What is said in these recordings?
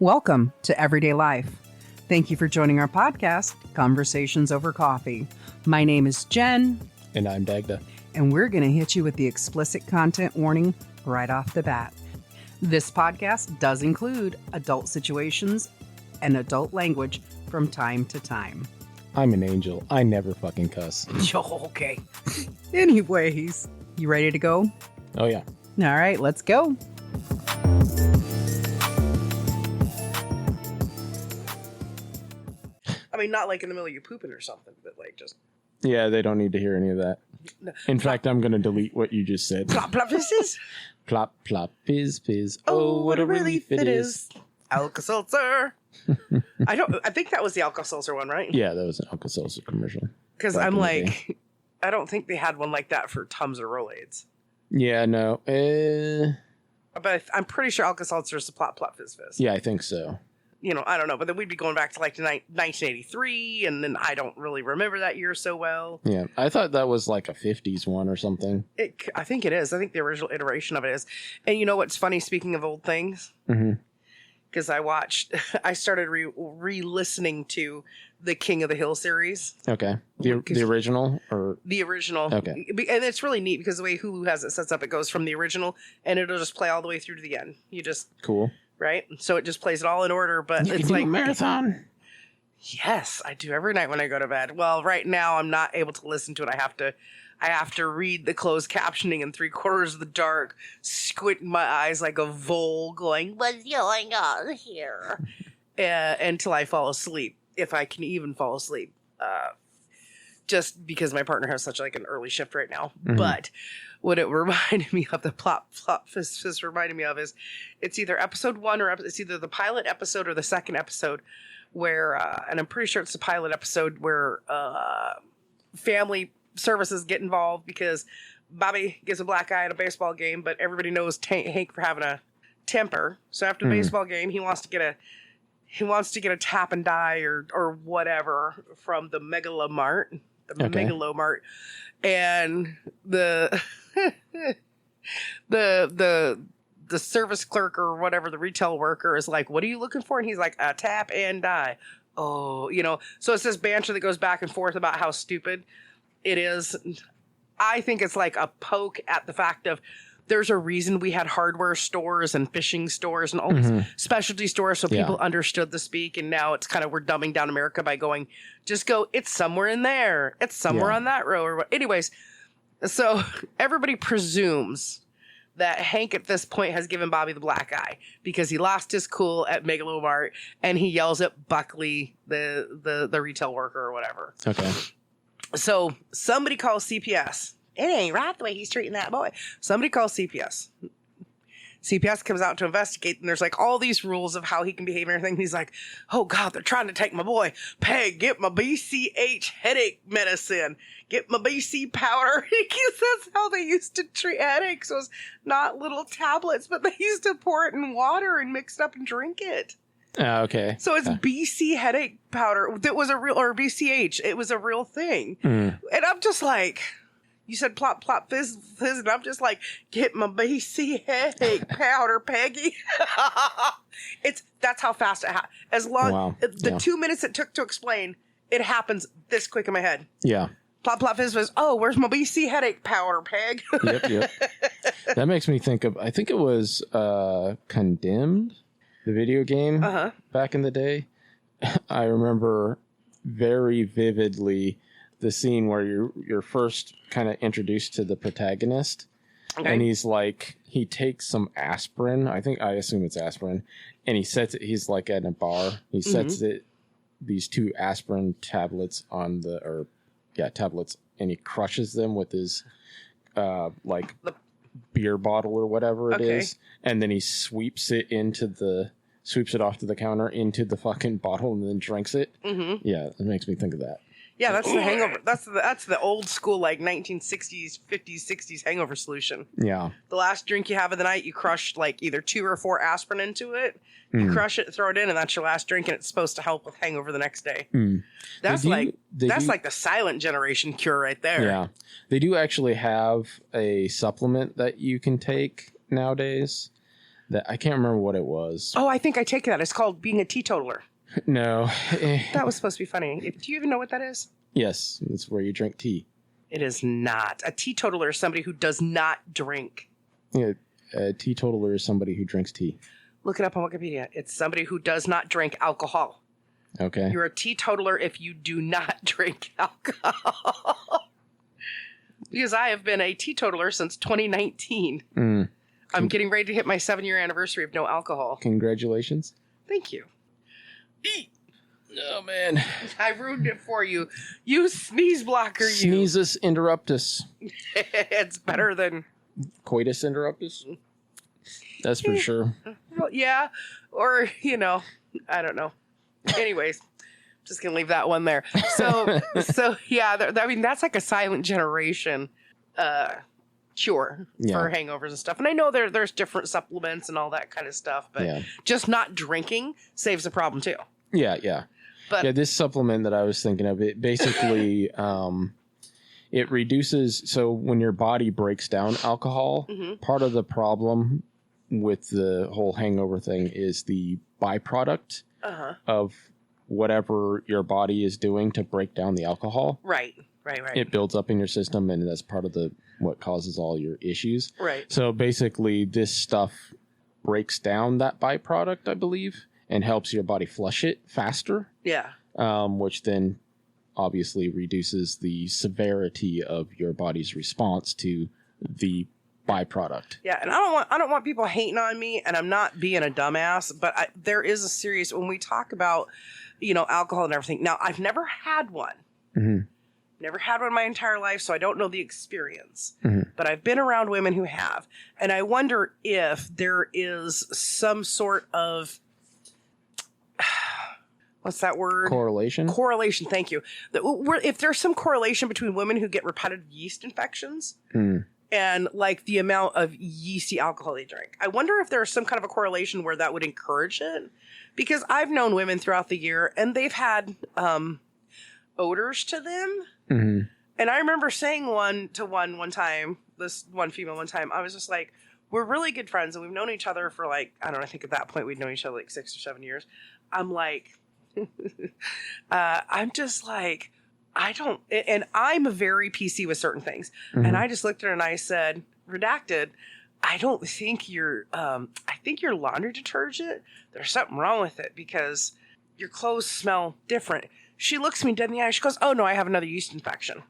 Welcome to Everyday Life. Thank you for joining our podcast, Conversations Over Coffee. My name is Jen. And I'm Dagda. And we're going to hit you with the explicit content warning right off the bat. This podcast does include adult situations and adult language from time to time. I'm an angel. I never fucking cuss. Okay. Anyways, you ready to go? Oh, yeah. All right, let's go. I mean, not like in the middle of you pooping or something, but like just... Yeah, they don't need to hear any of that. In fact, I'm going to delete what you just said. Plop, plop, fizz. Plop, plop, fizz, fizz. Oh, what a relief it is. Alka-Seltzer. I think that was the Alka-Seltzer one, right? Yeah, that was an Alka-Seltzer commercial. Because I'm like, I don't think they had one like that for Tums or Rolaids. Yeah, no. But I'm pretty sure Alka-Seltzer is the plop, plop, fizz, fizz. Yeah, I think so. You know, I don't know, but then we'd be going back to like 1983, and then I don't really remember that year so well. Yeah, I thought that was like a 50s one or something. I think it is. I think the original iteration of it is. And you know what's funny, speaking of old things? Because I started re-listening to the King of the Hill series. Okay. The original? Or the original. Okay. And it's really neat because the way Hulu has it sets up, it goes from the original, and it'll just play all the way through to the end. You just... Cool. Right? So it just plays it all in order, but you it's can like... do a marathon. Yes, I do every night when I go to bed. Well, right now I'm not able to listen to it. I have to read the closed captioning in 3/4 of the dark, squinting my eyes like a vole, going, "What's going on here?" Until I fall asleep, if I can even fall asleep. Just because my partner has such like an early shift right now. But what it reminded me of, the plop plop fizz fizz reminded me of, is it's either episode 1 or it's either the pilot episode or the second episode where, and I'm pretty sure it's the pilot episode where family services get involved because Bobby gets a black eye at a baseball game, but everybody knows Hank for having a temper. So after the baseball game, he wants to get a tap and die or whatever from the Megalomart. Megalomart. And the service clerk or whatever, the retail worker is like, "What are you looking for?" And he's like, "A tap and die." Oh, you know, so it's this banter that goes back and forth about how stupid it is. I think it's like a poke at the fact of there's a reason we had hardware stores and fishing stores and all these specialty stores so people understood the speak, and now it's kind of, we're dumbing down America by going, just go, it's somewhere in there. It's somewhere on that row or what. Anyways, so everybody presumes that Hank at this point has given Bobby the black eye because he lost his cool at Megalomart and he yells at Buckley, the retail worker or whatever. Okay. So somebody calls CPS. It ain't right the way he's treating that boy. Somebody calls CPS. CPS comes out to investigate, and there's like all these rules of how he can behave and everything. He's like, "Oh God, they're trying to take my boy. Peg, get my BCH headache medicine. Get my BC powder." Because that's how they used to treat headaches, was not little tablets, but they used to pour it in water and mix it up and drink it. Okay. So it's BC headache powder that was a real, or BCH. It was a real thing. And I'm just like... You said plop, plop, fizz, fizz, and I'm just like, "Get my BC headache powder, Peggy." That's how fast it happens. As long, the 2 minutes it took to explain, it happens this quick in my head. Yeah. Plop, plop, fizz, fizz. "Oh, where's my BC headache powder, Peg?" Yep. That makes me think of, I think it was Condemned, the video game back in the day. I remember very vividly the scene where you're first kind of introduced to the protagonist, and he's like, he takes some aspirin. I assume it's aspirin, and he sets it. He's like at a bar. He sets these 2 aspirin tablets tablets, and he crushes them with his like beer bottle or whatever it is, and then he sweeps it off to the counter into the fucking bottle and then drinks it. Yeah, it makes me think of that. Yeah, that's the hangover. That's the old school, like 1960s, 50s, 60s hangover solution. Yeah. The last drink you have of the night, you crush like either 2 or 4 aspirin into it. You crush it, throw it in, and that's your last drink, and it's supposed to help with hangover the next day. That's like the silent generation cure right there. Yeah. They do actually have a supplement that you can take nowadays that I can't remember what it was. Oh, I think I take that. It's called being a teetotaler. No. That was supposed to be funny. Do you even know what that is? Yes, it's where you drink tea. It is not. A teetotaler is somebody who does not drink. Yeah, a teetotaler is somebody who drinks tea. Look it up on Wikipedia. It's somebody who does not drink alcohol. Okay. You're a teetotaler if you do not drink alcohol. Because I have been a teetotaler since 2019. I'm getting ready to hit my 7-year anniversary of no alcohol. Congratulations. Thank you. Oh, man. I ruined it for you. You sneeze blocker, you. Sneezes interruptus. It's better than... Coitus interruptus? That's for sure. Well, yeah. Or, I don't know. Anyways, just going to leave that one there. So yeah, I mean, that's like a silent generation cure for hangovers and stuff. And I know there's different supplements and all that kind of stuff, but just not drinking saves the problem too. Yeah. But this supplement that I was thinking of, it basically it reduces. So when your body breaks down alcohol, part of the problem with the whole hangover thing is the byproduct of whatever your body is doing to break down the alcohol. Right. It builds up in your system, and that's part of what causes all your issues. Right. So basically, this stuff breaks down that byproduct, I believe, and helps your body flush it faster. Yeah. Which then obviously reduces the severity of your body's response to the byproduct. Yeah, and I don't want people hating on me, and I'm not being a dumbass, but there is a serious, when we talk about, alcohol and everything. Now, I've never had one. Never had one my entire life, so I don't know the experience. But I've been around women who have, and I wonder if there is some sort of what's that word? Correlation? Correlation, thank you. If there's some correlation between women who get repetitive yeast infections and like the amount of yeasty alcohol they drink. I wonder if there's some kind of a correlation where that would encourage it. Because I've known women throughout the year and they've had odors to them. And I remember saying one time, this one female one time, I was just like, we're really good friends and we've known each other for like, I don't know, I think at that point we'd known each other like 6 or 7 years. I'm like, I'm just like, and I'm very PC with certain things. And I just looked at her and I said, redacted, I don't think I think your laundry detergent, there's something wrong with it because your clothes smell different. She looks me dead in the eye. She goes, oh no, I have another yeast infection.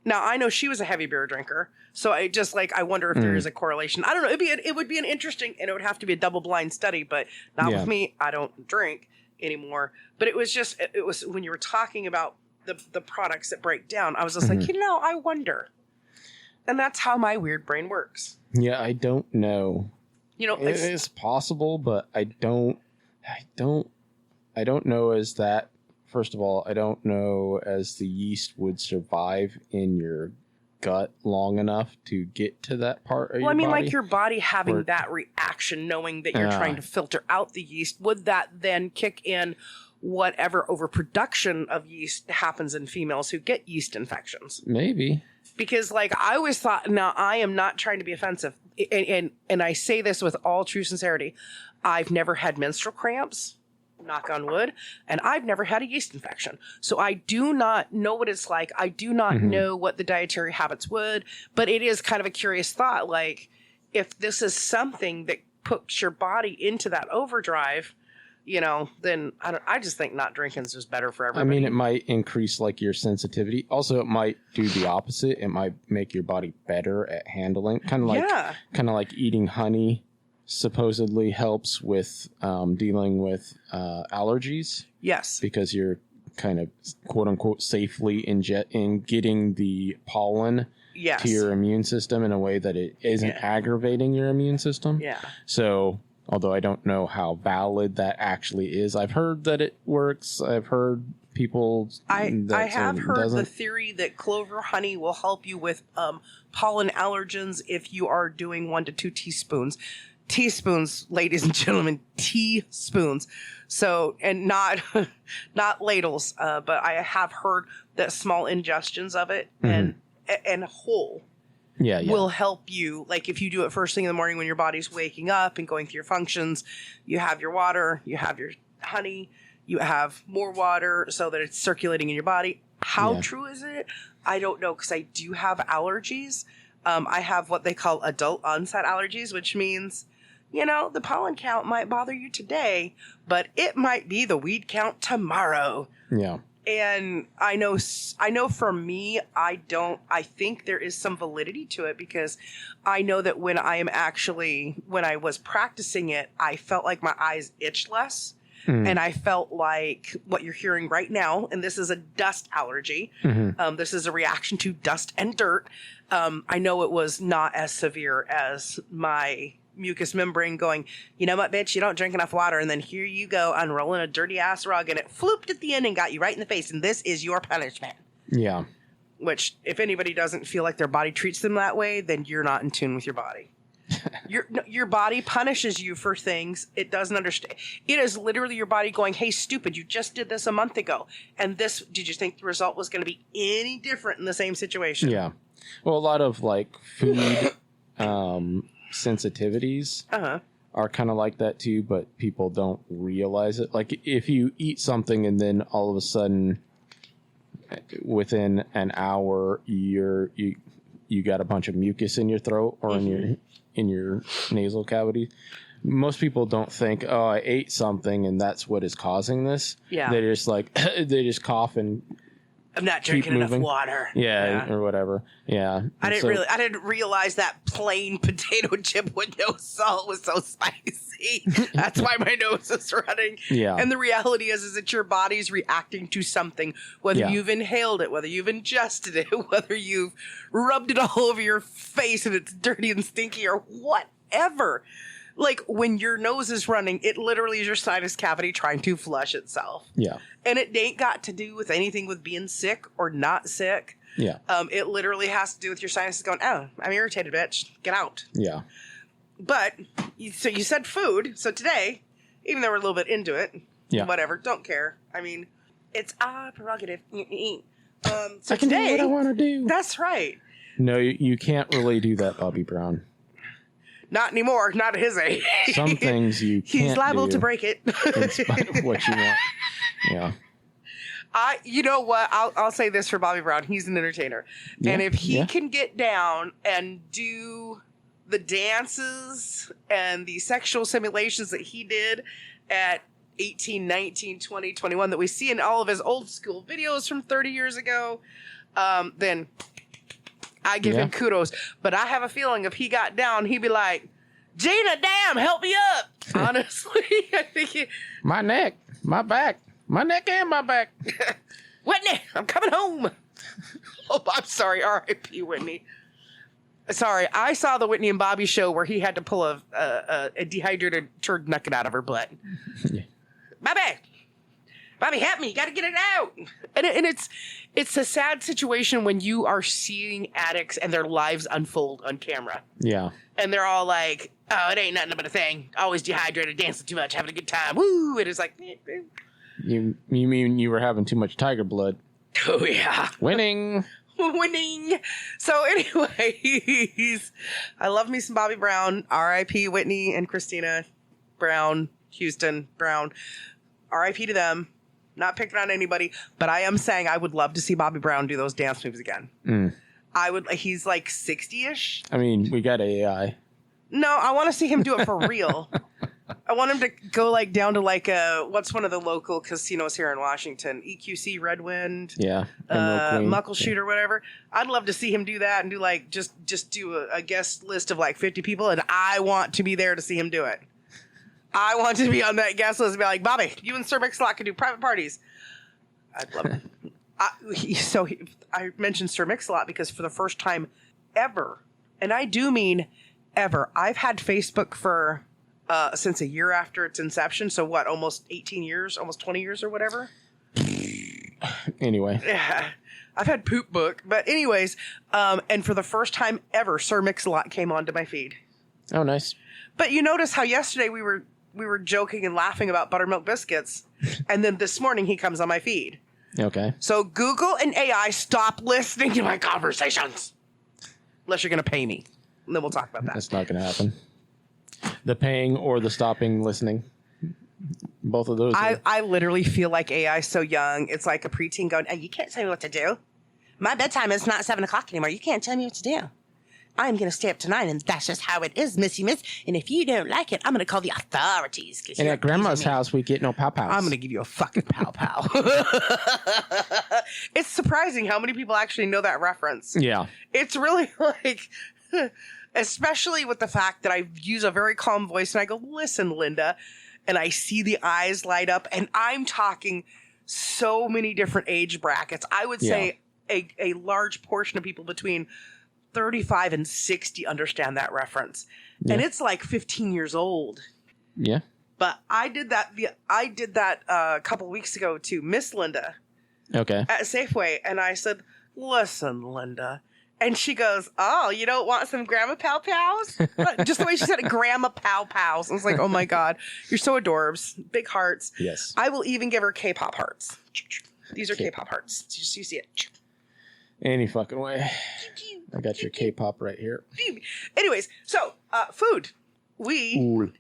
Now I know she was a heavy beer drinker. So I just I wonder if there is a correlation. I don't know. It would be an interesting, and it would have to be a double blind study, but not with me. I don't drink anymore. But it was when you were talking about the products that break down, I was just like, I wonder. And that's how my weird brain works. Yeah, I don't know. It is possible, but I don't know as that. First of all, I don't know as the yeast would survive in your gut long enough to get to that part of your body. Like your body having that reaction, knowing that you're trying to filter out the yeast, would that then kick in whatever overproduction of yeast happens in females who get yeast infections? Maybe. Because I always thought, now I am not trying to be offensive, and I say this with all true sincerity, I've never had menstrual cramps, knock on wood, and I've never had a yeast infection. So I do not know what it's like. I do not know what the dietary habits would, but it is kind of a curious thought. If this is something that puts your body into that overdrive, then I just think not drinking is just better for everybody. I mean, it might increase your sensitivity. Also, it might do the opposite. It might make your body better at handling. Kind of like eating honey supposedly helps with dealing with allergies. Yes. Because you're kind of quote unquote safely in getting the pollen to your immune system in a way that it isn't aggravating your immune system. Yeah. So, although I don't know how valid that actually is, I've heard that it works. I've heard people. I have heard the theory that clover honey will help you with pollen allergens if you are doing 1 to 2 teaspoons. Teaspoons, ladies and gentlemen, teaspoons. So, and not ladles, but I have heard that small ingestions of it and whole will help you. Like if you do it first thing in the morning when your body's waking up and going through your functions, you have your water, you have your honey, you have more water so that it's circulating in your body. How true is it? I don't know, because I do have allergies. I have what they call adult onset allergies, which means, the pollen count might bother you today, but it might be the weed count tomorrow. Yeah. And I know for me, I think there is some validity to it, because I know that when I was practicing it, I felt like my eyes itched less. And I felt like what you're hearing right now, and this is a dust allergy. This is a reaction to dust and dirt. I know it was not as severe as my mucous membrane going, you know what, bitch, you don't drink enough water, and then here you go unrolling a dirty ass rug, and it flooped at the end and got you right in the face, and this is your punishment. Yeah. Which, if anybody doesn't feel like their body treats them that way, then you're not in tune with your body. Your body punishes you for things it doesn't understand. It is literally your body going, hey, stupid, you just did this a month ago. And this, did you think the result was going to be any different in the same situation? Yeah. Well, a lot of food sensitivities are kind of like that too, but people don't realize it. Like if you eat something and then all of a sudden within an hour you got a bunch of mucus in your throat or in your nasal cavity. Most people don't think, oh, I ate something and that's what is causing this. Yeah. They're just they just cough and I'm not drinking enough water. Yeah, or whatever. Yeah. I didn't realize that plain potato chip with no salt was so spicy. That's why my nose is running. Yeah. And the reality is that your body's reacting to something, whether you've inhaled it, whether you've ingested it, whether you've rubbed it all over your face and it's dirty and stinky or whatever. Like when your nose is running, it literally is your sinus cavity trying to flush itself. Yeah. And it ain't got to do with anything with being sick or not sick. Yeah. It literally has to do with your sinuses going, oh, I'm irritated, bitch. Get out. Yeah. But, so you said food. So today, even though we're a little bit into it, whatever, don't care. I mean, it's our prerogative. So I can do what I want to do. That's right. No, you can't really do that, Bobby Brown. Not anymore. Not at his age. Some things you can't He's liable to break it. In spite of what you want. Yeah. You know what? I'll say this for Bobby Brown. He's an entertainer. Yeah, and if he can get down and do the dances and the sexual simulations that he did at 18, 19, 20, 21 that we see in all of his old school videos from 30 years ago, then I give him kudos. But I have a feeling if he got down, he'd be like, Gina, damn, help me up. Honestly, I think my neck, my back, my neck and my back. Whitney, I'm coming home. Oh, I'm sorry. R.I.P. Whitney. Sorry, I saw the Whitney and Bobby show where he had to pull a dehydrated turd nugget out of her butt. Yeah. Bobby, help me. You got to get it out. And it's a sad situation when you are seeing addicts and their lives unfold on camera. Yeah. And they're all like, oh, it ain't nothing but a thing. Always dehydrated, dancing too much, having a good time. Woo! It is like... You mean you were having too much tiger blood? Oh, yeah. Winning. So anyways, I love me some Bobby Brown. R.I.P. Whitney and Christina Brown, Houston Brown. R.I.P. to them. Not picking on anybody, but I am saying I would love to see Bobby Brown do those dance moves again. He's like 60-ish. I mean, we got AI. No, I want to see him do it for real. I want him to go down to what's one of the local casinos here in Washington? EQC Red Wind. Yeah. Muckleshoot or whatever. I'd love to see him do that and do just do a guest list of 50 people, and I want to be there to see him do it. I want to be on that guest list and be like, Bobby, you and Sir Mix-a-Lot can do private parties. I'd love it. I mentioned Sir Mix-a-Lot because for the first time ever, and I do mean ever, I've had Facebook for since a year after its inception. So what, almost 18 years, almost 20 years or whatever? Anyway. Yeah. I've had Poop Book. But anyways, and for the first time ever, Sir Mix-a-Lot came onto my feed. Oh, nice. But you notice how yesterday we were joking and laughing about buttermilk biscuits, and then this morning he comes on my feed. Okay. So Google and AI, stop listening to my conversations. unless you're going to pay me. And then we'll talk about that. That's not going to happen. The paying or the stopping listening. Both of those. I literally feel like AI is so young. It's like a preteen going, you can't tell me what to do. My bedtime is not 7 o'clock anymore. You can't tell me what to do. I'm going to stay up to 9, and that's just how it is, Missy Miss. And if you don't like it, I'm going to call the authorities. And at Grandma's house, we get no pow-pows. I'm going to give you a fucking pow-pow. It's surprising how many people actually know that reference. Yeah. It's really like... Especially with the fact that I use a very calm voice and I go, listen, Linda, and I see the eyes light up, and I'm talking so many different age brackets. I would say a large portion of people between 35 and 60 understand that reference. Yeah. And it's like 15 years old. Yeah. But I did that a couple weeks ago to Miss Linda. Okay. At Safeway, and I said, listen, Linda. And she goes, oh, you don't want some Grandma Pow Pows? Just the way she said it, Grandma Pow Pows. I was like, oh my God, you're so adorbs. Big hearts. Yes. I will even give her K-pop hearts. These are K-pop hearts. Just you see it. Any fucking way. I got your K-pop right here. Anyways, so food. We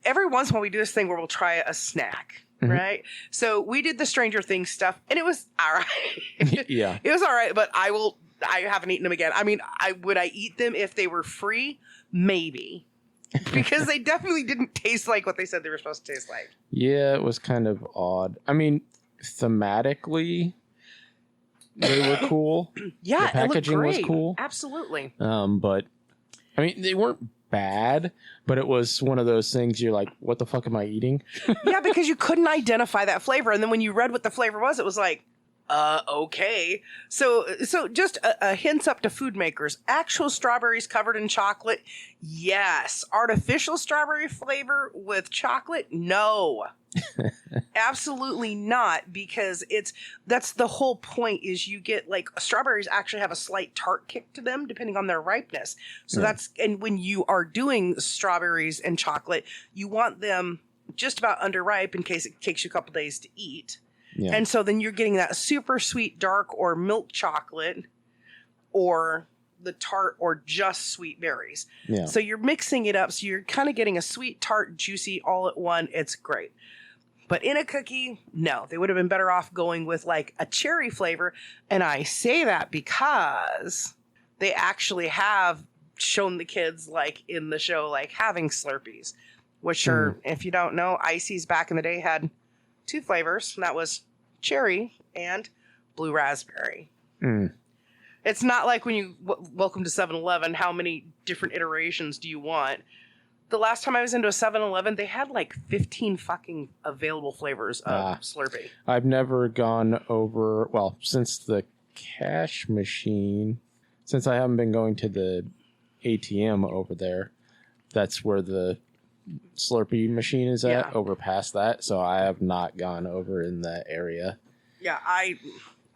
every once in a while we do this thing where we'll try a snack. Mm-hmm. Right. So we did the Stranger Things stuff and it was all right. Yeah. It was all right, but I haven't eaten them again. I mean, would I eat them if they were free? Maybe. Because they definitely didn't taste like what they said they were supposed to taste like. Yeah, it was kind of odd. I mean, thematically, they were cool. Yeah, the packaging was cool. Absolutely. But I mean, they weren't bad, but it was one of those things you're like, what the fuck am I eating? Yeah, because you couldn't identify that flavor, and then when you read what the flavor was, it was like, okay. So just a hints up to food makers. Actual strawberries covered in chocolate, yes. Artificial strawberry flavor with chocolate, no. Absolutely not, because that's the whole point is you get like strawberries actually have a slight tart kick to them depending on their ripeness. So and when you are doing strawberries and chocolate, you want them just about underripe in case it takes you a couple days to eat. Yeah. And so then you're getting that super sweet dark or milk chocolate or the tart or just sweet berries. Yeah. So you're mixing it up. So you're kind of getting a sweet, tart, juicy all at one. It's great. But in a cookie, no, they would have been better off going with like a cherry flavor. And I say that because they actually have shown the kids like in the show, like having Slurpees, which are, if you don't know, Icy's back in the day had 2 flavors. And that was cherry and blue raspberry. It's not like when you welcome to 7-Eleven, how many different iterations do you want? The last time I was into a 7-Eleven, they had like 15 fucking available flavors of Slurpee. I've never gone over, well, since the cash machine, since I haven't been going to the ATM over there, that's where the Slurpee machine is at, over past that. So I have not gone over in that area. Yeah, I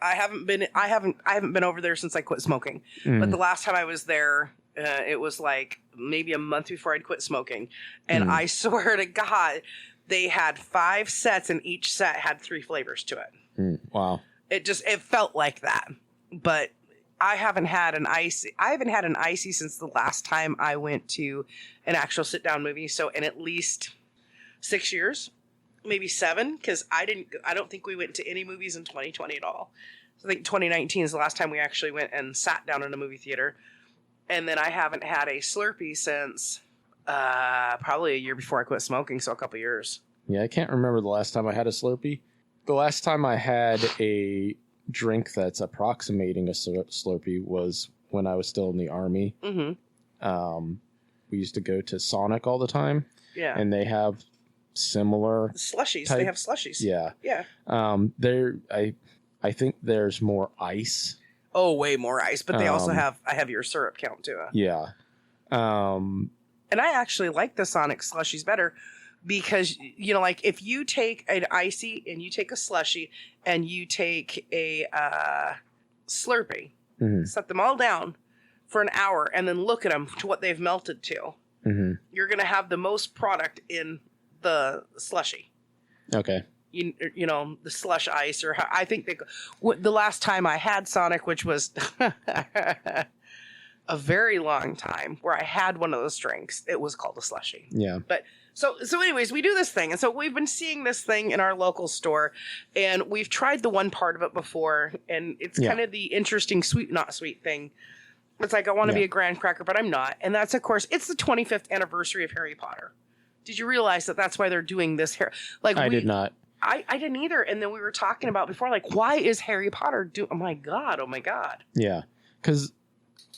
haven't been over there since I quit smoking. But the last time I was there, it was like maybe a month before I'd quit smoking. And I swear to God, they had 5 sets and each set had 3 flavors to it. Wow. It felt like that. But I haven't had an icy since the last time I went to an actual sit down movie. So in at least 6 years, maybe 7, because I don't think we went to any movies in 2020 at all. So I think 2019 is the last time we actually went and sat down in a movie theater. And then I haven't had a Slurpee since probably a year before I quit smoking, so a couple years. Yeah, I can't remember the last time I had a Slurpee. The last time I had a drink that's approximating a Slurpee was when I was still in the Army. Mm-hmm. We used to go to Sonic all the time. Yeah. And they have similar slushies. They have slushies. Yeah. Yeah. I think there's more ice. Oh, way more ice, but they also have a heavier syrup count to it. Yeah. And I actually like the Sonic slushies better because, you know, like if you take an icy and you take a slushie and you take a Slurpee, set them all down for an hour and then look at them to what they've melted to, you're going to have the most product in the slushie. Okay. You know, the slush ice, or how, I think the last time I had Sonic, which was a very long time where I had one of those drinks. It was called a slushie. Yeah. But so anyways, we do this thing. And so we've been seeing this thing in our local store, and we've tried the one part of it before, and it's kind of the interesting sweet, not sweet thing. It's like, I want to be a graham cracker, but I'm not. And that's, of course, it's the 25th anniversary of Harry Potter. Did you realize that that's why they're doing this here? Like, I did not. I didn't either. And then we were talking about before, like, why is Harry Potter oh my God. Yeah. Because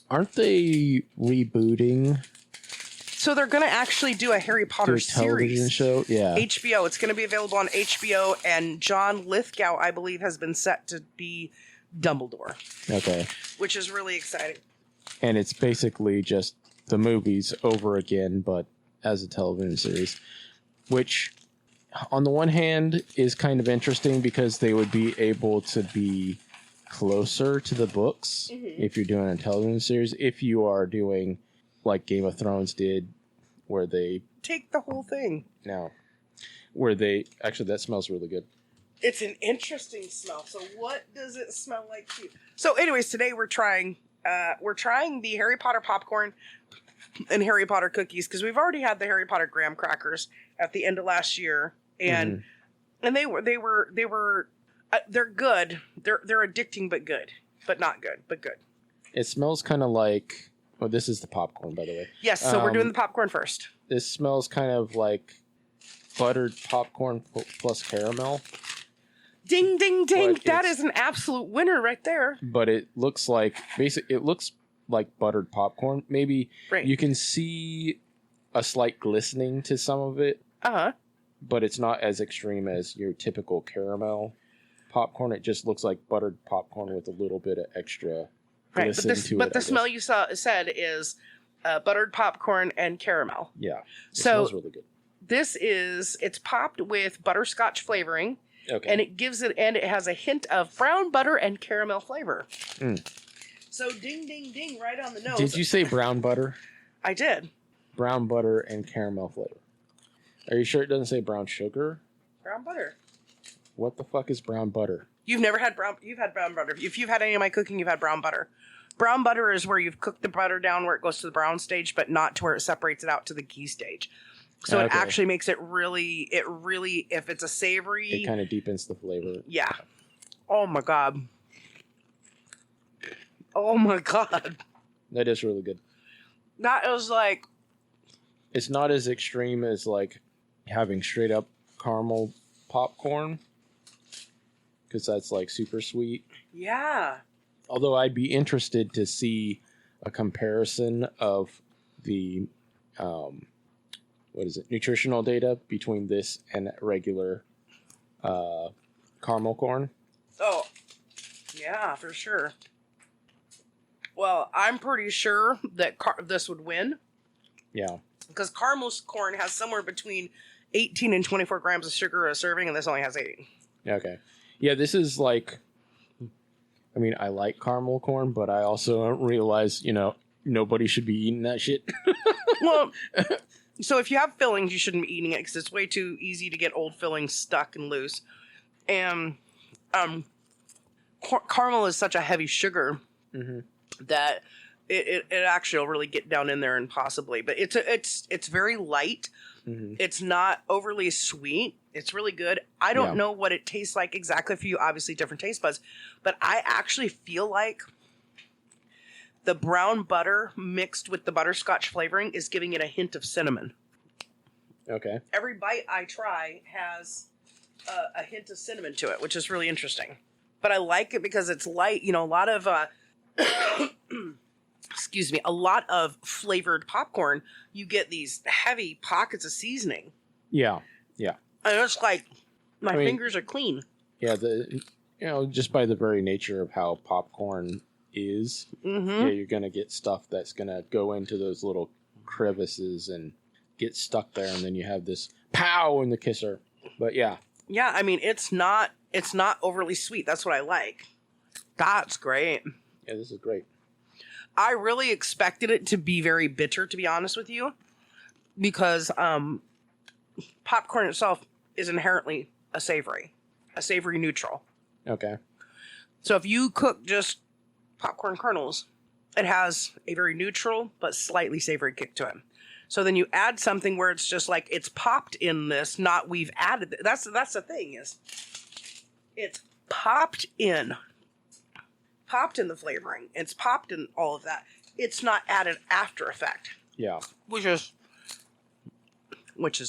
aren't they rebooting? So they're going to actually do a Harry Potter television series. Show? Yeah. HBO. It's going to be available on HBO, and John Lithgow, I believe, has been set to be Dumbledore. Okay. Which is really exciting. And it's basically just the movies over again, but as a television series, which on the one hand is kind of interesting because they would be able to be closer to the books if you're doing a television series. If you are doing like Game of Thrones did, where they take the whole thing. No. Where they actually, that smells really good. It's an interesting smell. So what does it smell like to you? So anyways, today we're trying the Harry Potter popcorn and Harry Potter cookies, because we've already had the Harry Potter graham crackers at the end of last year, and they're good. They're addicting, but not good. It smells kind of like. Oh, this is the popcorn, by the way. Yes, so we're doing the popcorn first. This smells kind of like buttered popcorn plus caramel. Ding, ding, ding. That is an absolute winner right there. But it looks like, it looks like buttered popcorn. Maybe you can see a slight glistening to some of it. But it's not as extreme as your typical caramel popcorn. It just looks like buttered popcorn with a little bit of extra glisten to it. But the smell you said is buttered popcorn and caramel. Yeah. It smells really good. It's popped with butterscotch flavoring. Okay. And it has a hint of brown butter and caramel flavor. So ding, ding, ding, right on the nose. Did you say brown butter? I did. Brown butter and caramel flavor. Are you sure it doesn't say brown sugar? Brown butter. What the fuck is brown butter? You've had brown butter. If you've had any of my cooking, you've had brown butter. Brown butter is where you've cooked the butter down where it goes to the brown stage, but not to where it separates it out to the ghee stage. So it actually makes it really, if it's a savory... It kind of deepens the flavor. Yeah. Oh my God. Oh my God. That is really good. That is like... It's not as extreme as like having straight up caramel popcorn, because that's like super sweet. Yeah. Although I'd be interested to see a comparison of the... nutritional data between this and regular caramel corn. Oh, yeah, for sure. Well, I'm pretty sure that this would win. Yeah. Because caramel corn has somewhere between 18 and 24 grams of sugar a serving, and this only has 80. Okay. Yeah, this is like... I mean, I like caramel corn, but I also realize, nobody should be eating that shit. Well... So if you have fillings, you shouldn't be eating it because it's way too easy to get old fillings stuck and loose. And caramel is such a heavy sugar that it actually will really get down in there and possibly. But it's very light. It's not overly sweet. It's really good. I don't know what it tastes like exactly for you. Obviously, different taste buds. But I actually feel like the brown butter mixed with the butterscotch flavoring is giving it a hint of cinnamon. Okay. Every bite I try has a hint of cinnamon to it, which is really interesting. But I like it because it's light. A lot of, a lot of flavored popcorn, you get these heavy pockets of seasoning. Yeah, yeah. And it's like, my fingers are clean. Yeah, just by the very nature of how popcorn is, you're gonna get stuff that's gonna go into those little crevices and get stuck there, and then you have this pow in the kisser. But yeah, I mean, it's not overly sweet. That's what I like. That's great. Yeah, this is great. I really expected it to be very bitter, to be honest with you, because popcorn itself is inherently a savory neutral. Okay. So if you cook just popcorn kernels it has a very neutral but slightly savory kick to it. So then you add something where it's just like it's popped in this, not we've added. That's the thing is, it's popped in the flavoring. It's popped in all of that. It's not added after effect. Yeah. Which is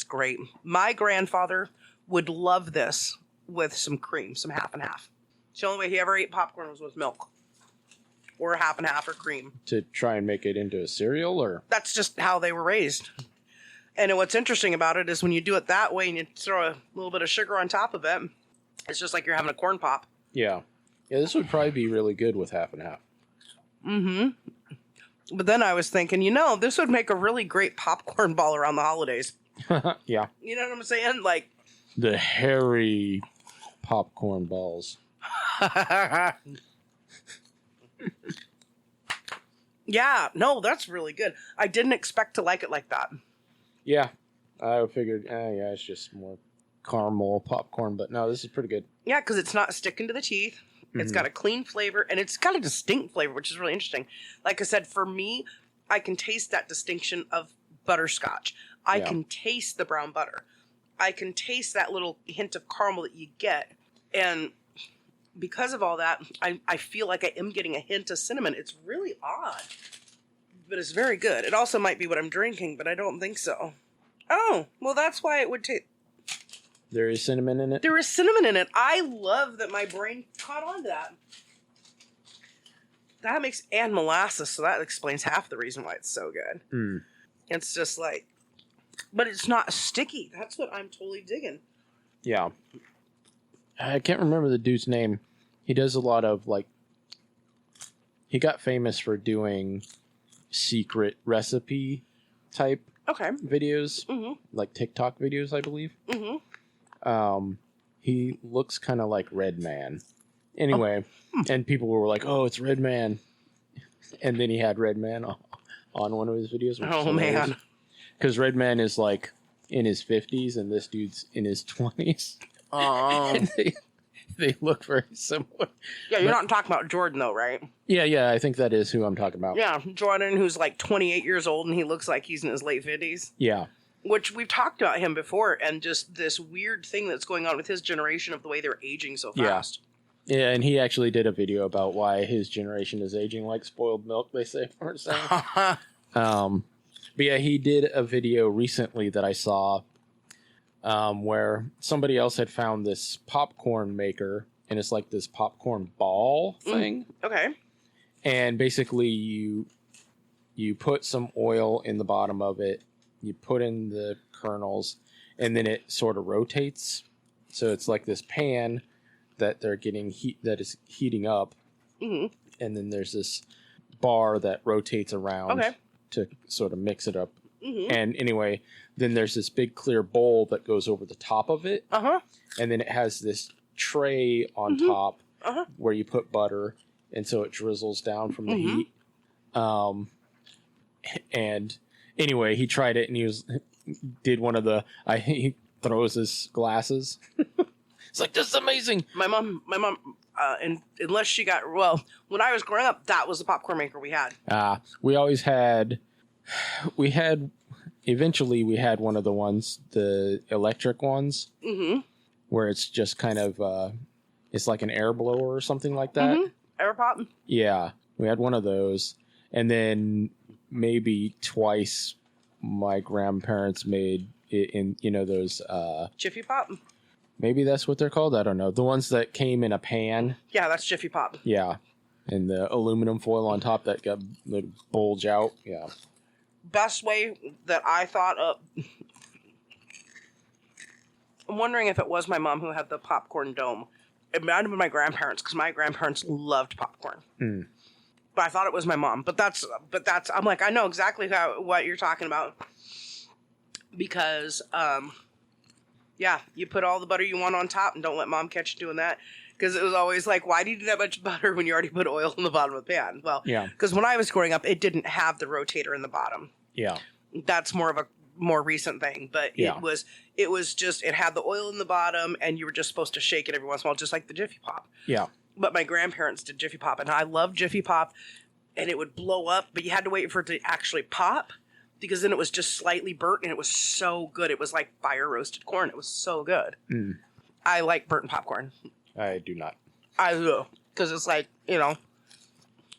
great. My grandfather would love this with some cream, some half and half. It's the only way he ever ate popcorn was with milk. Or half and half or cream. To try and make it into a cereal, or? That's just how they were raised. And what's interesting about it is when you do it that way and you throw a little bit of sugar on top of it, it's just like you're having a corn pop. Yeah. Yeah, this would probably be really good with half and half. Mm-hmm. But then I was thinking, this would make a really great popcorn ball around the holidays. Yeah. You know what I'm saying? Like the hairy popcorn balls. Yeah, no, that's really good. I didn't expect to like it like that. Yeah, I figured, yeah, it's just more caramel popcorn, but no, this is pretty good. Yeah, because it's not sticking to the teeth. It's got a clean flavor, and it's got a distinct flavor, which is really interesting. Like I said, for me, I can taste that distinction of butterscotch. I can taste the brown butter. I can taste that little hint of caramel that you get, and because of all that, I feel like I am getting a hint of cinnamon. It's really odd, but it's very good. It also might be what I'm drinking, but I don't think so. Oh, well, that's why it would taste... There is cinnamon in it? There is cinnamon in it. I love that my brain caught on to that. That makes... And molasses, so that explains half the reason why it's so good. Mm. It's just like... But it's not sticky. That's what I'm totally digging. Yeah. I can't remember the dude's name. He does a lot of, like... He got famous for doing secret recipe type videos. Mm-hmm. Like TikTok videos, I believe. Mm-hmm. He looks kind of like Redman. Anyway, and people were like, "Oh, it's Redman," and then he had Redman on one of his videos. Oh man, because Redman is like in his 50s and this dude's in his 20s. Oh, they look very similar. Yeah, you're not talking about Jordan though, right? Yeah, I think that is who I'm talking about. Yeah, Jordan, who's like 28 years old and he looks like he's in his late 50s. Yeah. Which we've talked about him before, and just this weird thing that's going on with his generation of the way they're aging so fast. Yeah, and he actually did a video about why his generation is aging like spoiled milk, they say. But yeah, he did a video recently that I saw where somebody else had found this popcorn maker, and it's like this popcorn ball thing. Okay. And basically you put some oil in the bottom of it, you put in the kernels, and then it sort of rotates. So it's like this pan that they're getting that is heating up. Mm-hmm. And then there's this bar that rotates around to sort of mix it up. Mm-hmm. And anyway, then there's this big clear bowl that goes over the top of it. Uh-huh. And then it has this tray on top where you put butter. And so it drizzles down from the heat. And anyway, he tried it and did one of he throws his glasses. It's like, this is amazing. My mom, and unless she got, when I was growing up, that was the popcorn maker we had. We always had, eventually we had one of the ones, the electric ones, where it's just kind of, it's like an air blower or something like that. Air pop? Yeah, we had one of those. And then maybe twice my grandparents made it in, those... Jiffy Pop? Maybe that's what they're called. I don't know. The ones that came in a pan. Yeah, that's Jiffy Pop. Yeah. And the aluminum foil on top that got the bulge out. Yeah. Best way that I thought of... I'm wondering if it was my mom who had the popcorn dome. It might have been my grandparents, because my grandparents loved popcorn. But I thought it was my mom. But that's. I'm like, I know exactly what you're talking about. Because, you put all the butter you want on top and don't let mom catch you doing that. Because it was always like, why do you do that much butter when you already put oil in the bottom of the pan? Well, because when I was growing up, it didn't have the rotator in the bottom. Yeah. That's more of a more recent thing. But it was just, it had the oil in the bottom and you were just supposed to shake it every once in a while, just like the Jiffy Pop. Yeah. But my grandparents did Jiffy Pop, and I love Jiffy Pop and it would blow up, but you had to wait for it to actually pop because then it was just slightly burnt and it was so good. It was like fire roasted corn. It was so good. Mm. I like burnt popcorn. I do not. I do. Because it's like, you know,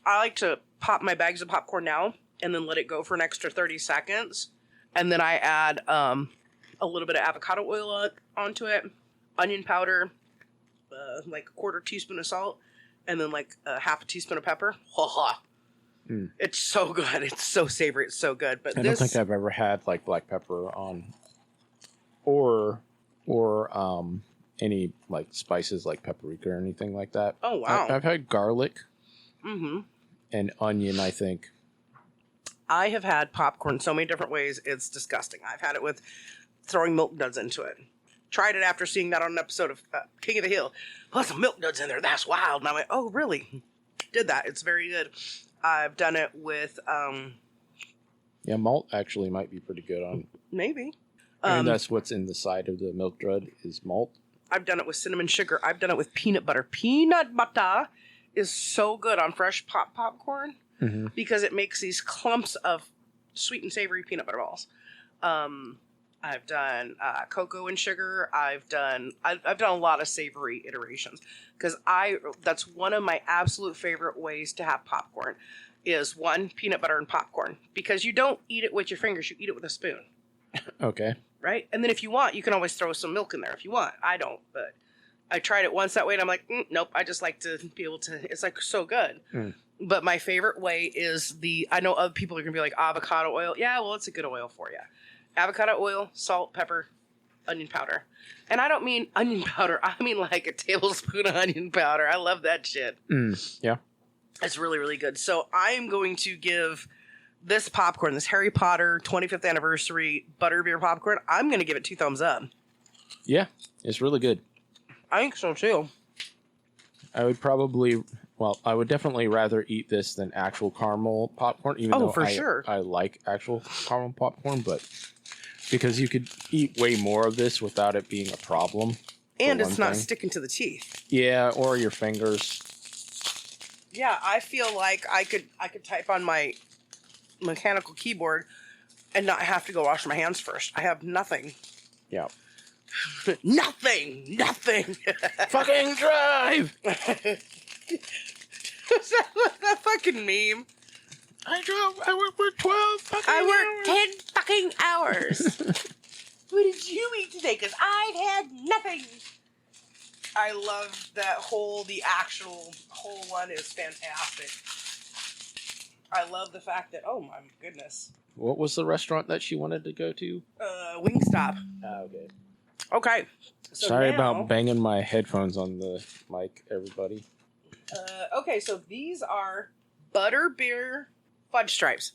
I like to pop my bags of popcorn now and then let it go for an extra 30 seconds. And then I add a little bit of avocado oil onto it, onion powder, like a quarter teaspoon of salt, and then like a half a teaspoon of pepper. Mm. It's so good. It's so savory. It's so good. But I don't think I've ever had like black pepper on, or any like spices like paprika or anything like that. Oh wow! I've had garlic, mm-hmm. and onion. I think I have had popcorn so many different ways. It's disgusting. I've had it with throwing milk duds into it. Tried it after seeing that on an episode of King of the Hill. Well, some milk duds in there. That's wild. And I went, oh really? Did that? It's very good. I've done it with yeah, malt actually might be pretty good on. Maybe. And that's what's in the side of the milk dud is malt. I've done it with cinnamon sugar. I've done it with peanut butter. Peanut butter is so good on fresh popcorn because it makes these clumps of sweet and savory peanut butter balls. I've done cocoa and sugar. I've done a lot of savory iterations because that's one of my absolute favorite ways to have popcorn is one, peanut butter and popcorn, because you don't eat it with your fingers, you eat it with a spoon. Okay. Right? And then if you want, you can always throw some milk in there if you want. I don't, but I tried it once that way and I'm like, nope, I just like to be able to, it's like so good. Mm. But my favorite way is I know other people are going to be like avocado oil. Yeah, well, it's a good oil for you. Avocado oil, salt, pepper, onion powder. And I don't mean onion powder. I mean like a tablespoon of onion powder. I love that shit. Yeah. It's really, really good. So I'm going to give this popcorn, this Harry Potter 25th anniversary Butterbeer popcorn, I'm going to give it 2 thumbs up. Yeah, it's really good. I think so too. I would definitely rather eat this than actual caramel popcorn, even though sure. I like actual caramel popcorn, but because you could eat way more of this without it being a problem. And it's not sticking to the teeth. Yeah, or your fingers. Yeah, I feel like I could type on my mechanical keyboard and not have to go wash my hands first. I have nothing. Yeah. Nothing. Fucking drive. Is that fucking meme? I worked for 12 fucking hours. I worked 10 fucking hours. What did you eat today? Because I've had nothing. I love that the actual whole one is fantastic. I love the fact that, oh my goodness. What was the restaurant that she wanted to go to? Wingstop. Okay. Okay. So Sorry now, about banging my headphones on the mic, everybody. Okay, so these are Butterbeer fudge-stripes.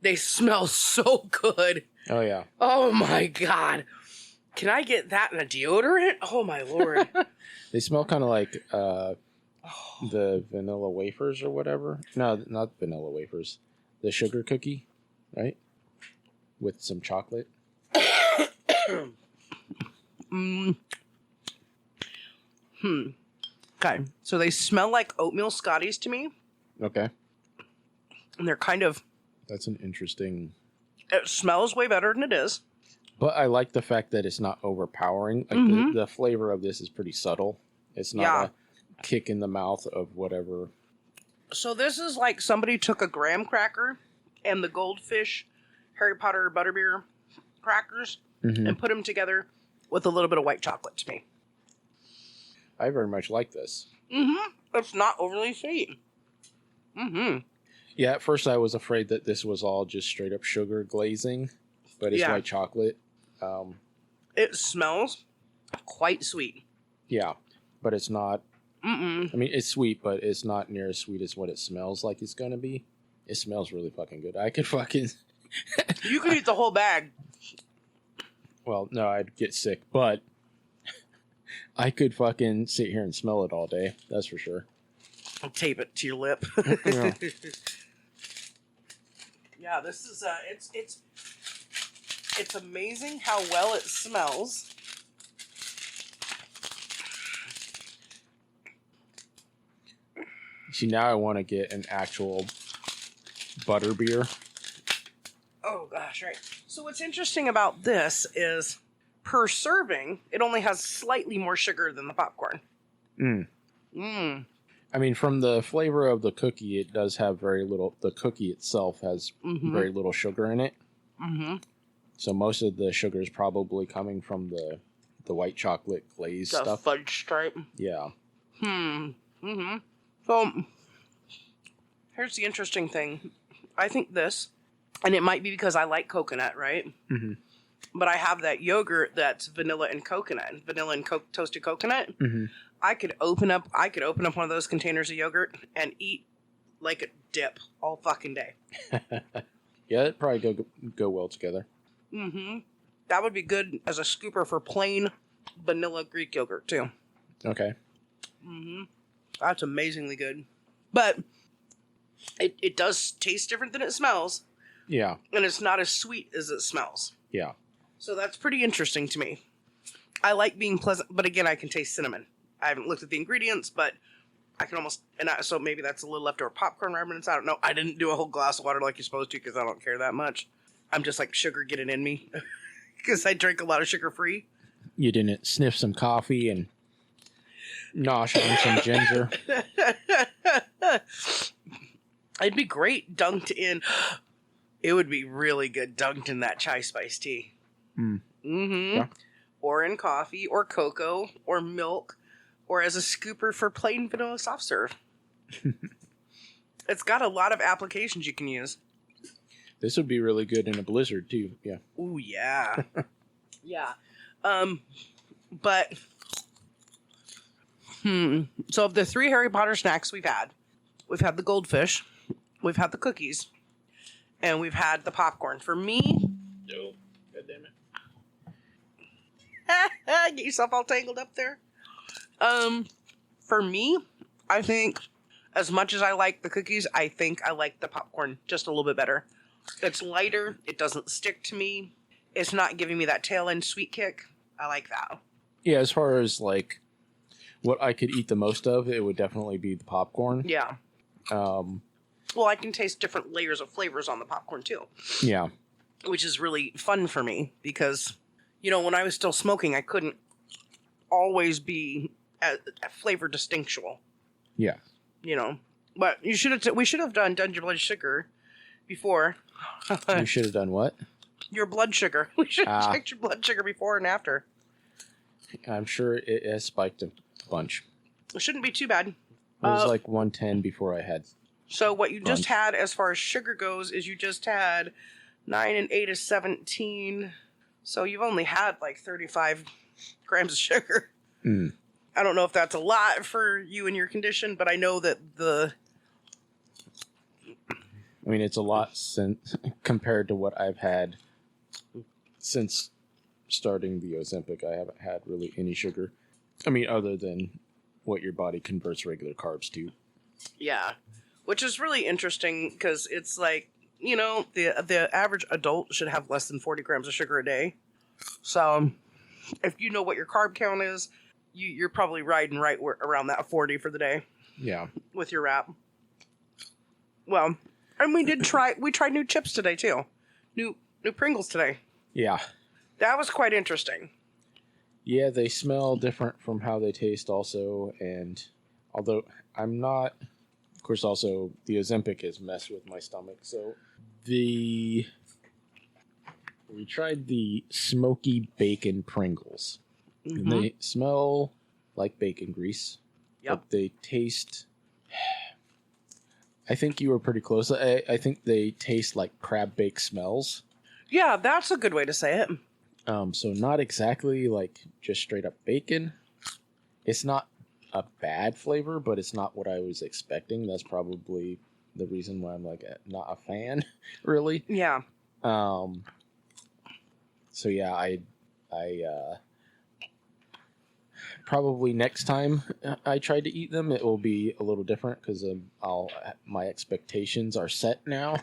They smell so good. Oh, yeah. Oh, my God. Can I get that in a deodorant? Oh, my Lord. They smell kind of like the vanilla wafers or whatever. No, not vanilla wafers. The sugar cookie, right? With some chocolate. Okay, so they smell like oatmeal Scotties to me. Okay. And they're kind of... That's an interesting... It smells way better than it is. But I like the fact that it's not overpowering. Like the flavor of this is pretty subtle. It's not a kick in the mouth of whatever. So this is like somebody took a graham cracker and the Goldfish Harry Potter Butterbeer crackers and put them together with a little bit of white chocolate to me. I very much like this. It's not overly sweet. Yeah, at first I was afraid that this was all just straight up sugar glazing, but it's white chocolate. It smells quite sweet. Yeah, but it's not. I mean, it's sweet, but it's not near as sweet as what it smells like it's going to be. It smells really fucking good. I could fucking... You could eat the whole bag. Well, no, I'd get sick, but I could fucking sit here and smell it all day. That's for sure. I'll tape it to your lip. Yeah. Yeah, this is it's amazing how well it smells. See, now I want to get an actual Butterbeer. Oh, gosh, right. So what's interesting about this is per serving, it only has slightly more sugar than the popcorn. I mean, from the flavor of the cookie, it does have very little. The cookie itself has very little sugar in it. So most of the sugar is probably coming from the white chocolate glaze The stuff. fudge-stripe. Yeah. So here's the interesting thing. I think this, and it might be because I like coconut, right? But I have that yogurt that's vanilla and coconut, toasted coconut. I could open up one of those containers of yogurt and eat like a dip all fucking day. Yeah, it'd probably go well together. That would be good as a scooper for plain vanilla Greek yogurt too. Okay. That's amazingly good. But it does taste different than it smells. Yeah. And it's not as sweet as it smells. Yeah. So that's pretty interesting to me. I like being pleasant, but again, I can taste cinnamon. I haven't looked at the ingredients, but I can almost, so maybe that's a little leftover popcorn remnants. I don't know. I didn't do a whole glass of water like you're supposed to because I don't care that much. I'm just like sugar getting in me because I drink a lot of sugar free. You didn't sniff some coffee and nosh on some ginger. It'd be great dunked in. It would be really good dunked in that chai spice tea. Yeah. Or in coffee, or cocoa, or milk, or as a scooper for plain vanilla soft serve. It's got a lot of applications you can use. This would be really good in a blizzard too. Yeah. Ooh, yeah. Yeah. But so of the 3 Harry Potter snacks we've had the goldfish, we've had the cookies, and we've had the popcorn. For me, No. God damn it. get yourself all tangled up there. For me, I think as much as I like the cookies, I think I like the popcorn just a little bit better. It's lighter. It doesn't stick to me. It's not giving me that tail end sweet kick. I like that. Yeah, as far as like what I could eat the most of, it would definitely be the popcorn. Yeah. Well, I can taste different layers of flavors on the popcorn too. Yeah. Which is really fun for me because, when I was still smoking, I couldn't always be a flavor distinctual. Yeah. But we should have done your blood sugar before. You should have done what? Your blood sugar. We should have checked your blood sugar before and after. I'm sure it has spiked a bunch. It shouldn't be too bad. It was like 110 before I had. So what you just had as far as sugar goes is you just had 9 and 8 is 17. So you've only had like 35 grams of sugar. I don't know if that's a lot for you and your condition, but I know that I mean, it's a lot compared to what I've had since starting the Ozempic. I haven't had really any sugar. I mean, other than what your body converts regular carbs to. Yeah. Which is really interesting because it's like, the average adult should have less than 40 grams of sugar a day. So if you know what your carb count is, you're probably riding right around that 40 for the day. Yeah. With your wrap. Well, and we tried new chips today too. New Pringles today. Yeah. That was quite interesting. Yeah, they smell different from how they taste also, and although I'm not, of course, also the Ozempic has messed with my stomach, so we tried the Smoky Bacon Pringles. And they smell like bacon grease. Yep. But they taste, I think you were pretty close. I think they taste like crab bake smells. Yeah, that's a good way to say it. So not exactly like just straight up bacon. It's not a bad flavor, but it's not what I was expecting. That's probably the reason why I'm like not a fan, really. Yeah. So yeah, I probably next time I try to eat them, it will be a little different because my expectations are set now.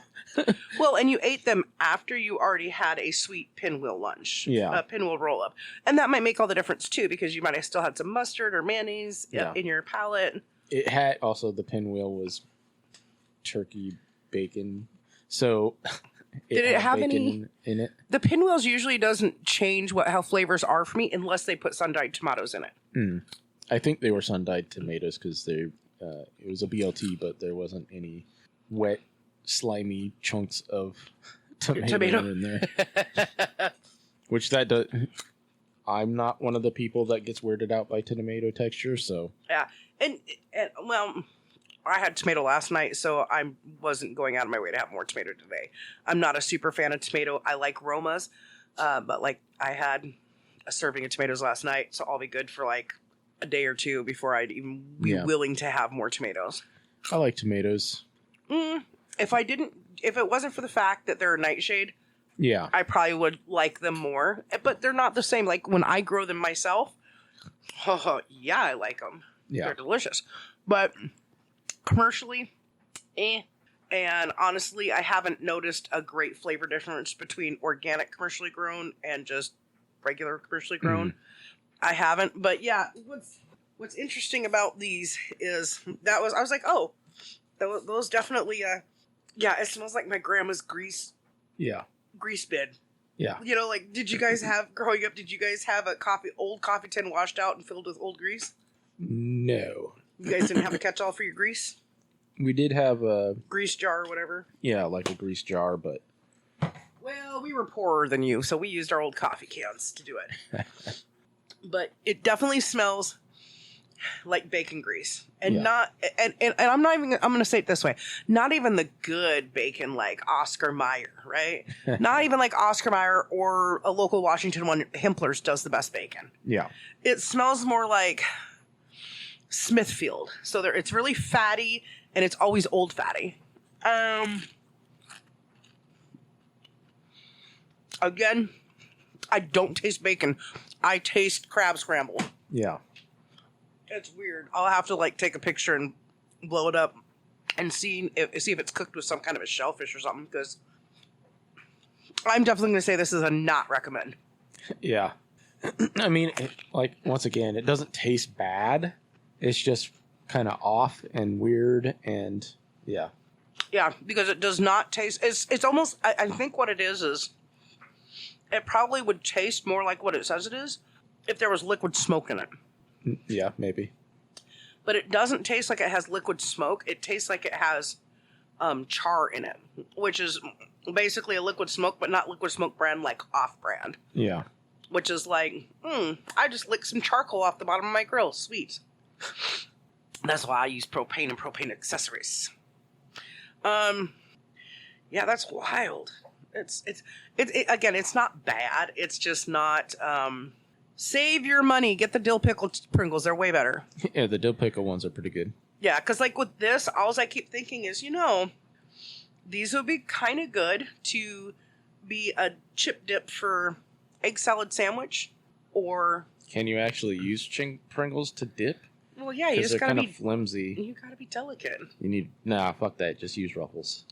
Well, and you ate them after you already had a sweet pinwheel lunch. Yeah. A pinwheel roll-up. And that might make all the difference, too, because you might have still had some mustard or mayonnaise in your palate. It had also, the pinwheel was turkey bacon So Did it had have bacon any in it? The Pinwheels usually doesn't change how flavors are for me unless they put sun-dyed tomatoes in it. I think they were sun-dyed tomatoes because they it was a BLT, but there wasn't any wet, slimy chunks of tomato in there. Which that does. I'm not one of the people that gets weirded out by tomato texture, so Yeah, and well, I had tomato last night, so I wasn't going out of my way to have more tomato today. I'm not a super fan of tomato. I like Romas, but like I had a serving of tomatoes last night, so I'll be good for like a day or two before I'd even be willing to have more tomatoes. I like tomatoes. If it wasn't for the fact that they're a nightshade, yeah, I probably would like them more. But they're not the same. Like when I grow them myself, yeah, I like them. Yeah, they're delicious. But commercially, and honestly, I haven't noticed a great flavor difference between organic commercially grown and just regular commercially grown. I haven't, but yeah, what's interesting about these is I was like, oh, those definitely, yeah, it smells like my grandma's grease bin. Yeah. You know, like, growing up, did you guys have old coffee tin washed out and filled with old grease? No. You guys didn't have a catch-all for your grease? We did have a grease jar or whatever. Yeah, like a grease jar, but well, we were poorer than you, so we used our old coffee cans to do it. But it definitely smells like bacon grease, and I'm going to say it this way: not even the good bacon like Oscar Mayer, right? Not even like Oscar Mayer or a local Washington one. Hempler's does the best bacon. Yeah, it smells more like Smithfield. So it's really fatty, and it's always old fatty. Again, I don't taste bacon. I taste crab scramble. Yeah. It's weird. I'll have to like take a picture and blow it up and see if it's cooked with some kind of a shellfish or something, because I'm definitely going to say this is a not recommend. Yeah. I mean, like, once again, it doesn't taste bad. It's just kind of off and weird, and yeah. Yeah, because it does not taste... It's almost... I think what it is it probably would taste more like what it says it is if there was liquid smoke in it. Yeah, maybe. But it doesn't taste like it has liquid smoke. It tastes like it has char in it, which is basically a liquid smoke, but not liquid smoke brand, like off-brand. Yeah. Which is like, I just licked some charcoal off the bottom of my grill. Sweet. That's why I use propane and propane accessories. Yeah, that's wild. It's again, it's not bad. It's just not, save your money. Get the dill pickle Pringles. They're way better. Yeah, the dill pickle ones are pretty good. Yeah, because like with this, all I keep thinking is, these would be kind of good to be a chip dip for egg salad sandwich, or... Can you actually use Pringles to dip? Well, yeah, you just gotta be... flimsy. You gotta be delicate. Nah, fuck that. Just use Ruffles.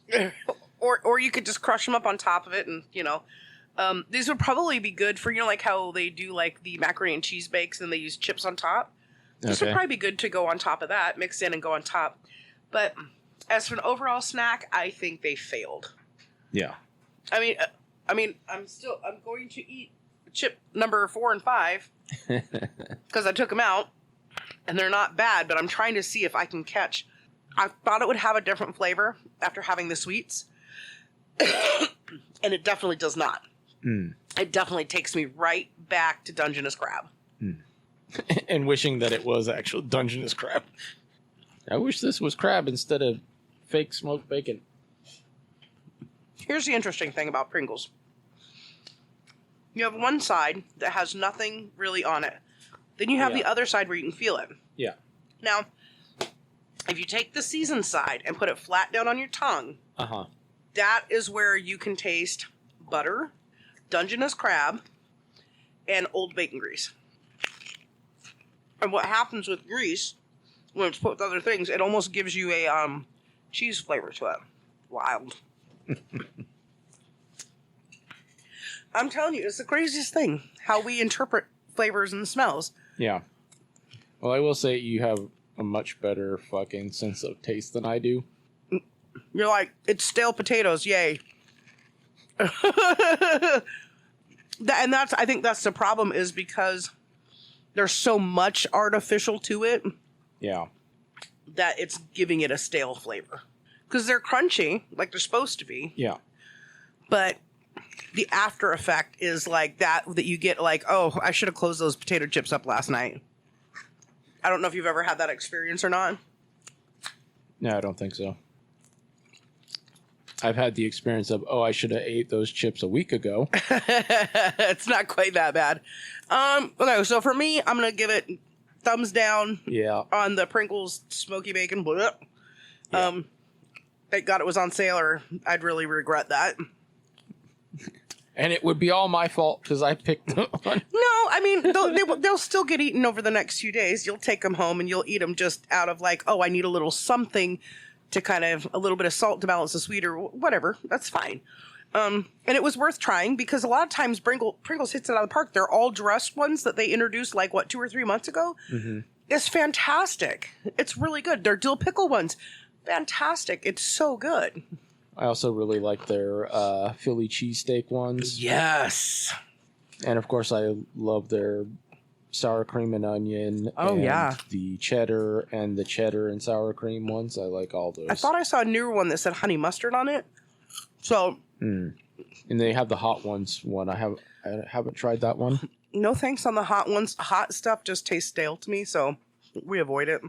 Or you could just crush them up on top of it and, these would probably be good for, like how they do like the macaroni and cheese bakes and they use chips on top. This would probably be good to go on top of that, mix in and go on top. But as for an overall snack, I think they failed. Yeah. I mean, I'm going to eat chip number 4 and 5 because I took them out and they're not bad, but I'm trying to see if I can catch. I thought it would have a different flavor after having the sweets, and it definitely does not. It definitely takes me right back to Dungeness crab. And wishing that it was actual Dungeness crab. I wish this was crab instead of fake smoked bacon. Here's the interesting thing about Pringles. You have one side that has nothing really on it. Then you have the other side where you can feel it. Yeah. Now, if you take the seasoned side and put it flat down on your tongue, that is where you can taste butter, Dungeness crab, and old bacon grease. And what happens with grease, when it's put with other things, it almost gives you a cheese flavor to it. Wild. I'm telling you, it's the craziest thing, how we interpret flavors and smells. Yeah. Well, I will say you have a much better fucking sense of taste than I do. You're like, it's stale potatoes, yay. And I think that's the problem, is because there's so much artificial to it. Yeah. That it's giving it a stale flavor. Because they're crunchy, like they're supposed to be. Yeah. But the after effect is like that you get like, oh, I should have closed those potato chips up last night. I don't know if you've ever had that experience or not. No, I don't think so. I've had the experience of, I should have ate those chips a week ago. It's not quite that bad. Okay, so for me, I'm going to give it thumbs down on the Pringles Smoky Bacon. Yeah. Thank God it was on sale, or I'd really regret that. And it would be all my fault because I picked them one. No, I mean, they'll still get eaten over the next few days. You'll take them home and you'll eat them just out of like, I need a little something to kind of, a little bit of salt to balance the sweet or whatever. That's fine. And it was worth trying because a lot of times Pringles hits it out of the park. They're all dressed ones that they introduced 2 or 3 months ago. Mm-hmm. It's fantastic. It's really good. They're dill pickle ones. Fantastic. It's so good. I also really like their Philly cheesesteak ones. Yes. And of course, I love their sour cream and onion. Oh, and yeah. The cheddar and sour cream ones. I like all those. I thought I saw a newer one that said honey mustard on it. So. And they have the hot ones one. I haven't tried that one. No thanks on the hot ones. Hot stuff just tastes stale to me, so we avoid it.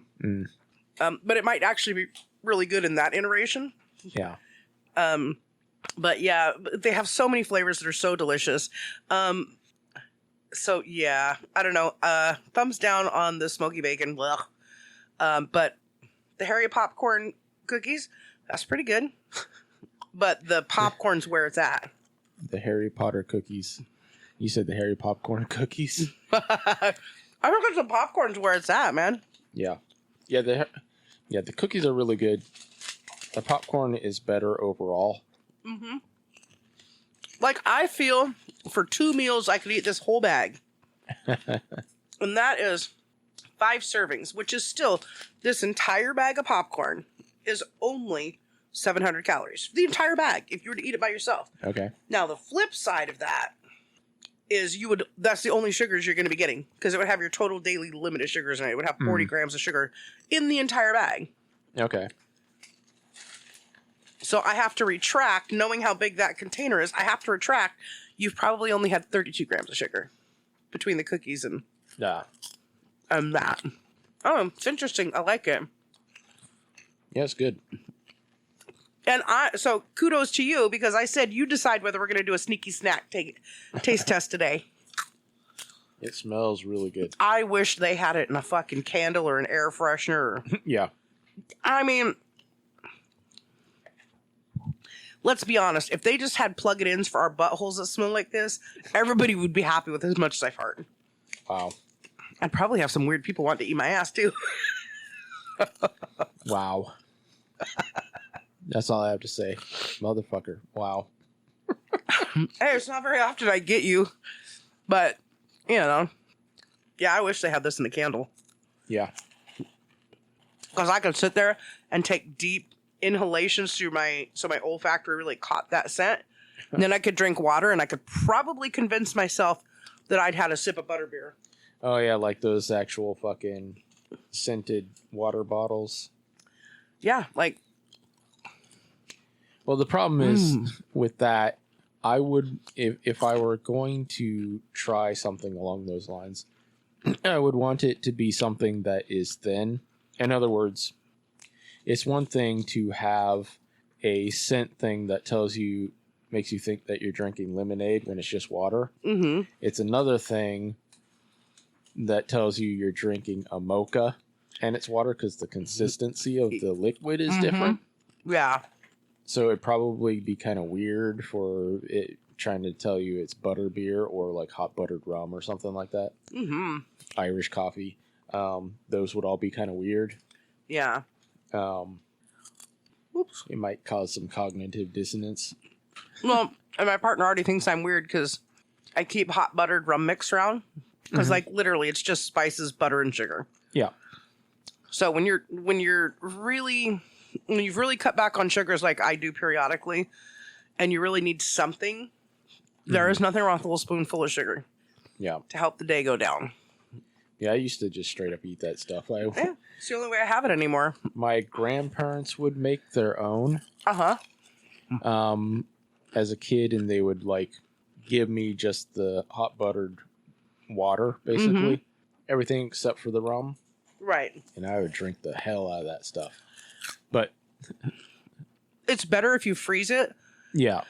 But it might actually be really good in that iteration. Yeah. But yeah, they have so many flavors that are so delicious. So yeah, I don't know. Thumbs down on the smoky bacon. But the Harry popcorn cookies, that's pretty good. But the popcorn's where it's at. The Harry Potter cookies. You said the Harry popcorn cookies. I think the popcorn's where it's at, man. Yeah. Yeah, the cookies are really good. The popcorn is better overall. Mm-hmm. Like, I feel for 2 meals, I could eat this whole bag. And that is 5 servings, which is still, this entire bag of popcorn is only 700 calories. The entire bag, if you were to eat it by yourself. Okay. Now, the flip side of that is that's the only sugars you're going to be getting, because it would have your total daily limit of sugars in it. It would have 40 grams of sugar in the entire bag. Okay. So I have to retract, knowing how big that container is, I have to retract. You've probably only had 32 grams of sugar between the cookies and that. Oh, it's interesting. I like it. Yeah, it's good. And so kudos to you, because I said you decide whether we're going to do a sneaky snack taste test today. It smells really good. I wish they had it in a fucking candle or an air freshener. Yeah. I mean, let's be honest. If they just had plug-it-ins for our buttholes that smell like this, everybody would be happy with as much as I fart. Wow. I'd probably have some weird people want to eat my ass, too. Wow. That's all I have to say. Motherfucker. Wow. Hey, it's not very often I get you. But, yeah, I wish they had this in the candle. Yeah. Because I could sit there and take deep inhalations so my olfactory really caught that scent. And then I could drink water, and I could probably convince myself that I'd had a sip of butterbeer. Oh, yeah, like those actual fucking scented water bottles. Yeah, like... Well, the problem is with that, I would, if I were going to try something along those lines, I would want it to be something that is thin. In other words, it's one thing to have a scent thing that makes you think that you're drinking lemonade when it's just water. Mm-hmm. It's another thing that tells you you're drinking a mocha and it's water, because the consistency of the liquid is different. Yeah. So it'd probably be kind of weird for it trying to tell you it's butterbeer or like hot buttered rum or something like that. Mm-hmm. Irish coffee. Those would all be kind of weird. Yeah. Oops. It might cause some cognitive dissonance. Well, and my partner already thinks I'm weird because I keep hot buttered rum mix around. Because like literally it's just spices, butter, and sugar. Yeah. So when you're really when you've really cut back on sugars like I do periodically, and you really need something, there is nothing wrong with a little spoonful of sugar. Yeah. To help the day go down. Yeah, I used to just straight up eat that stuff. Yeah, it's the only way I have it anymore. My grandparents would make their own. As a kid, and they would like give me just the hot buttered water, basically. Everything except for the rum. Right. And I would drink the hell out of that stuff. But it's better if you freeze it. Yeah.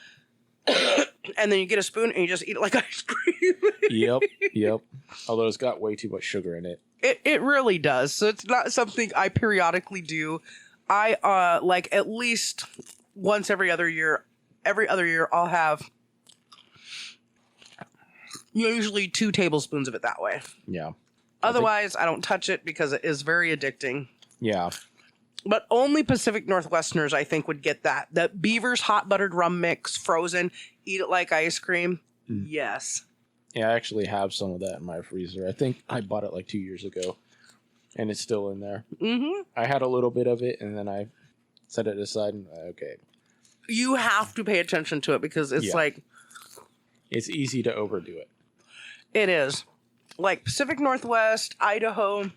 And then you get a spoon and you just eat it like ice cream. Yep. Although it's got way too much sugar in it. It really does. So it's not something I periodically do. I like at least once every other year I'll have usually 2 tablespoons of it that way. Yeah. Otherwise, I don't touch it because it is very addicting. Yeah. But only Pacific Northwesterners, I think, would get that. The Beaver's hot buttered rum mix, frozen, eat it like ice cream. Yes. Yeah, I actually have some of that in my freezer. I think I bought it like 2 years ago, and it's still in there. I had a little bit of it, and then I set it aside, and okay. You have to pay attention to it because it's like... It's easy to overdo it. It is. Like Pacific Northwest, Idaho,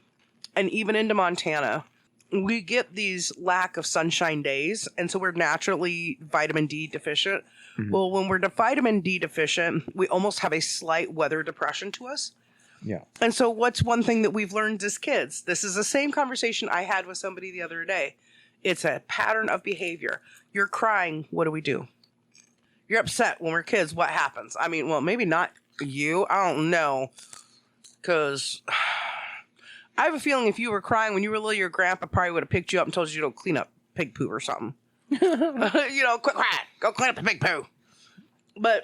and even into Montana, we get these lack of sunshine days, and so we're naturally vitamin D deficient. Well, when we're vitamin D deficient, we almost have a slight weather depression to us. Yeah. And so what's one thing that we've learned as kids? This is the same conversation I had with somebody the other day. It's a pattern of behavior. You're crying. What do? You're upset when we're kids. What happens? I mean, well, maybe not you. I don't know. Because I have a feeling if you were crying when you were little, your grandpa probably would have picked you up and told you to go clean up pig poo or something. Quit crying. Go clean up the pig poo. But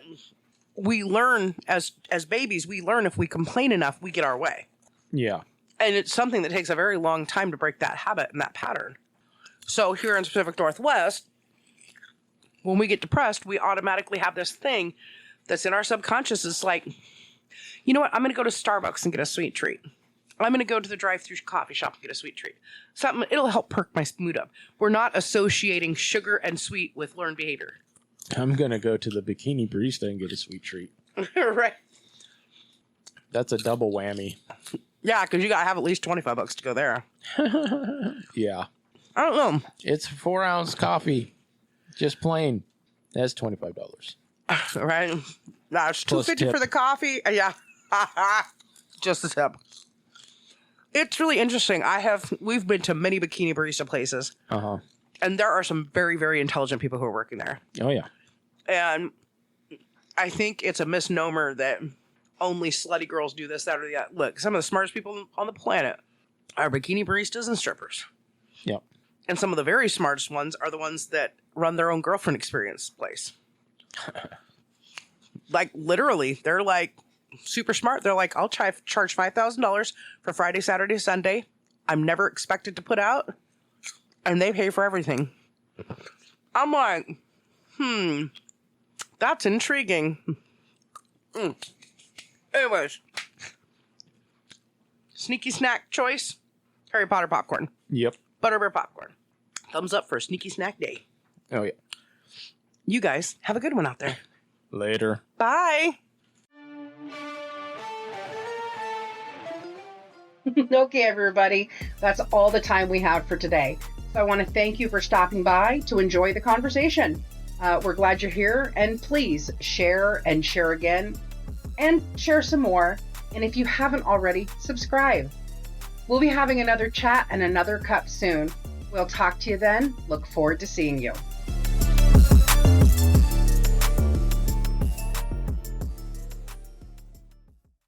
we learn as babies, we learn if we complain enough, we get our way. Yeah. And it's something that takes a very long time to break that habit and that pattern. So here in the Pacific Northwest, when we get depressed, we automatically have this thing that's in our subconscious. It's like, you know what? I'm going to go to Starbucks and get a sweet treat. I'm going to go to the drive-thru coffee shop and get a sweet treat. Something, it'll help perk my mood up. We're not associating sugar and sweet with learned behavior. I'm going to go to the bikini barista and get a sweet treat. Right. That's a double whammy. Yeah, because you got to have at least $25 to go there. Yeah. I don't know. It's 4-ounce coffee. Just plain. That's $25. Right? No, it's $2.50 for the coffee. Yeah. Just a tip. It's really interesting. We've been to many bikini barista places. And there are some very, very intelligent people who are working there. Oh, yeah. And I think it's a misnomer that only slutty girls do this, that, or that. Look, some of the smartest people on the planet are bikini baristas and strippers. Yep. And some of the very smartest ones are the ones that run their own girlfriend experience place. Like, literally, they're like super smart. They're like, I'll charge $5,000 for Friday, Saturday, Sunday. I'm never expected to put out. And they pay for everything. I'm like, that's intriguing. Anyways. Sneaky snack choice. Harry Potter popcorn. Yep. Butterbeer popcorn. Thumbs up for a sneaky snack day. Oh, yeah. You guys have a good one out there. Later. Bye. Okay, everybody. That's all the time we have for today. So I want to thank you for stopping by to enjoy the conversation. We're glad you're here, and please share and share again and share some more. And if you haven't already, subscribe. We'll be having another chat and another cup soon. We'll talk to you then. Look forward to seeing you.